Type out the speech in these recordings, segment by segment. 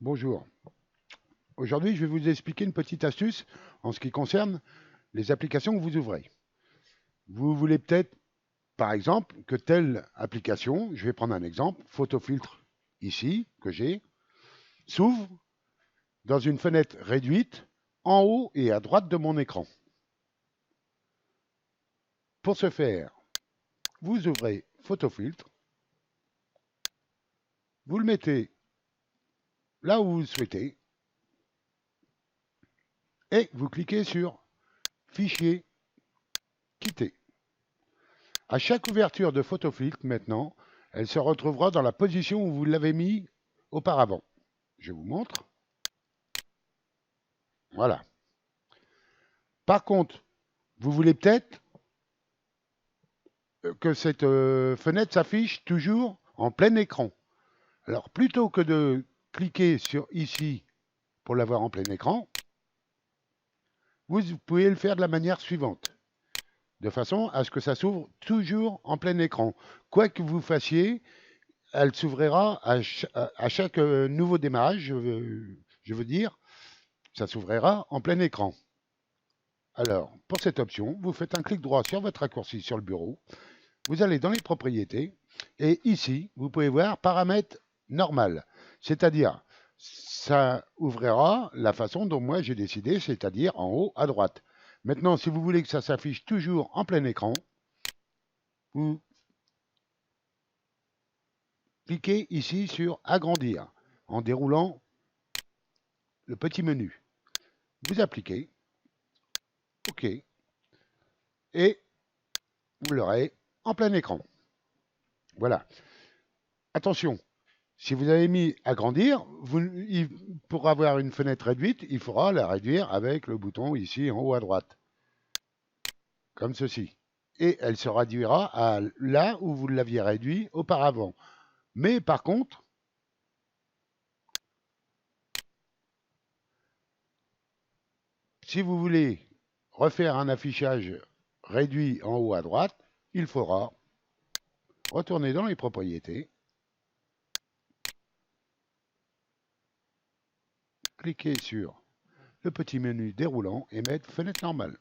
Bonjour. Aujourd'hui, je vais vous expliquer une petite astuce en ce qui concerne les applications que vous ouvrez. Vous voulez peut-être, par exemple, que telle application, je vais prendre un exemple, photofiltre ici, que j'ai, s'ouvre dans une fenêtre réduite en haut et à droite de mon écran. Pour ce faire, vous ouvrez photofiltre, vous le mettez là où vous le souhaitez et vous cliquez sur Fichier, quitter. À chaque ouverture de photofiltre, maintenant, elle se retrouvera dans la position où vous l'avez mis auparavant. Je vous montre. Voilà. Par contre, vous voulez peut-être que cette fenêtre s'affiche toujours en plein écran. Alors, plutôt que de cliquer sur ici pour l'avoir en plein écran, vous pouvez le faire de la manière suivante, de façon à ce que ça s'ouvre toujours en plein écran. Quoi que vous fassiez, elle s'ouvrira à chaque nouveau démarrage, je veux dire, ça s'ouvrira en plein écran. Alors, pour cette option, vous faites un clic droit sur votre raccourci sur le bureau, vous allez dans les propriétés, et ici, vous pouvez voir paramètres normal, c'est-à-dire, ça ouvrira la façon dont moi j'ai décidé, c'est-à-dire en haut à droite. Maintenant, si vous voulez que ça s'affiche toujours en plein écran, vous cliquez ici sur agrandir en déroulant le petit menu. Vous appliquez, OK, et vous l'aurez en plein écran. Voilà. Attention, si vous avez mis agrandir, pour avoir une fenêtre réduite, il faudra la réduire avec le bouton ici en haut à droite, comme ceci. Et elle se réduira à là où vous l'aviez réduit auparavant. Mais par contre, si vous voulez refaire un affichage réduit en haut à droite, il faudra retourner dans les propriétés, cliquer sur le petit menu déroulant et mettre fenêtre normale.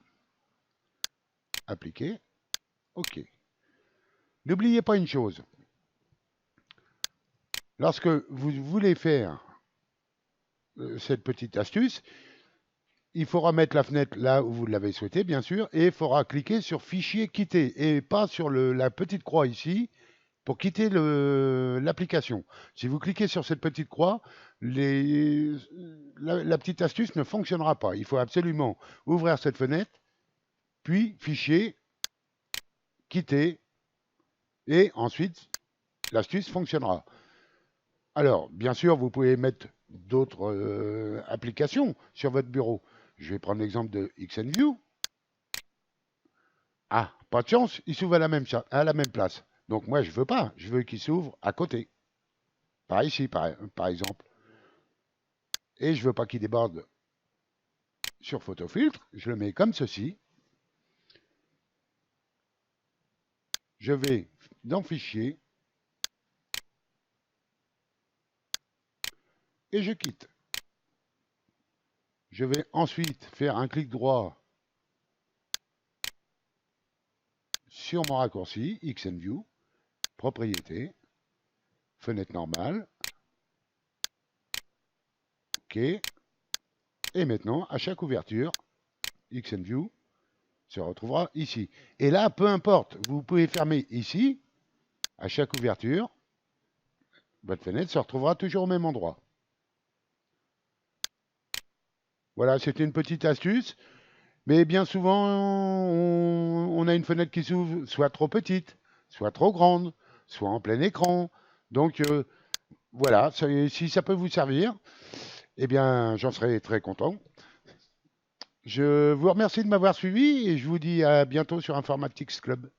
Appliquer, OK. N'oubliez pas une chose. Lorsque vous voulez faire cette petite astuce, il faudra mettre la fenêtre là où vous l'avez souhaité, bien sûr, et il faudra cliquer sur Fichier, quitter, et pas sur la petite croix ici, pour quitter l'application. Si vous cliquez sur cette petite croix, la petite astuce ne fonctionnera pas. Il faut absolument ouvrir cette fenêtre, puis Fichier, quitter, et ensuite l'astuce fonctionnera. Alors, bien sûr, vous pouvez mettre d'autres applications sur votre bureau. Je vais prendre l'exemple de XNView. Ah, pas de chance, il s'ouvre à la même place. Donc moi, je veux pas. Je veux qu'il s'ouvre à côté. Par ici, par exemple. Et je veux pas qu'il déborde sur photofiltre. Je le mets comme ceci. Je vais dans Fichier. Et je quitte. Je vais ensuite faire un clic droit sur mon raccourci, XNView, propriété, fenêtre normale, OK. Et maintenant, à chaque ouverture, XNView se retrouvera ici. Et là, peu importe, vous pouvez fermer ici, à chaque ouverture, votre fenêtre se retrouvera toujours au même endroit. Voilà, c'était une petite astuce. Mais bien souvent, on a une fenêtre qui s'ouvre soit trop petite, soit trop grande, soit en plein écran. Donc voilà, si ça peut vous servir, eh bien j'en serai très content. Je vous remercie de m'avoir suivi et je vous dis à bientôt sur Informatics Club.